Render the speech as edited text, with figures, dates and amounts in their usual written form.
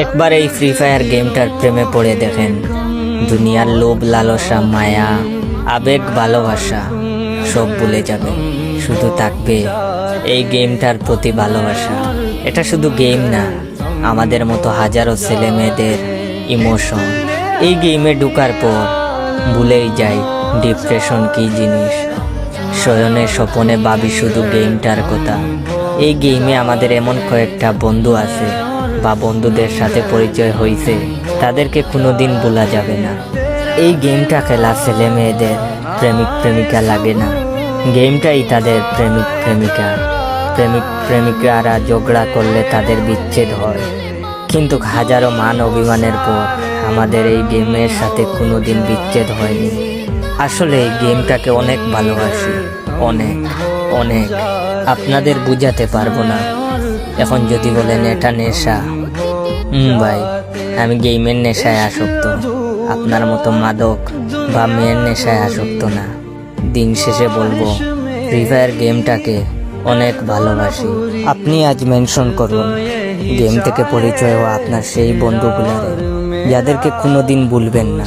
একবার এই free fire গেমটার প্রেমে পড়ে দেখেন। দুনিয়ার লোভ, লালসা, মায়া, আবেগ, ভালোবাসা সব ভুলে যাবে, শুধু থাকবে এই গেমটার প্রতি ভালোবাসা। এটা শুধু গেম না, আমাদের মতো হাজারো ছেলে মেয়েদের ইমোশন। এই গেমে ঢুকার পর ভুলেই যাই ডিপ্রেশন কি জিনিস। শয়নে স্বপনে ভাবি শুধু গেমটার কথা। এই গেমে আমাদের এমন কয়েকটা বন্ধু আছে বা বন্ধুদের সাথে পরিচয় হয়েছে, তাদেরকে কোনোদিন ভোলা যাবে না। এই গেমটা খেলা ছেলে মেয়েদের প্রেমিক প্রেমিকা লাগে না, গেমটাই তাদের প্রেমিক প্রেমিকা। প্রেমিক প্রেমিকারা ঝগড়া করলে তাদের বিচ্ছেদ হয়, কিন্তু হাজারো মান অভিমানের পর আমাদের এই গেমের সাথে কোনোদিন বিচ্ছেদ হয়নি। আসলে এই গেমটাকে অনেক ভালোবাসি, অনেক অনেক, আপনাদের বুঝাতে পারবো না। এখন যদি বলেন এটা নেশা, ভাই আমি গেমের নেশায় আসক্ত, আপনার মতো মাদক বা মেয়ের নেশায় আসক্ত না। দিন শেষে বলবো ফ্রি ফায়ার গেমটাকে অনেক ভালোবাসি। আপনি আজ মেনশন করুন গেম থেকে পরিচয় হওয়া আপনার সেই বন্ধুগুলারে, যাদেরকে কোনোদিন ভুলবেন না।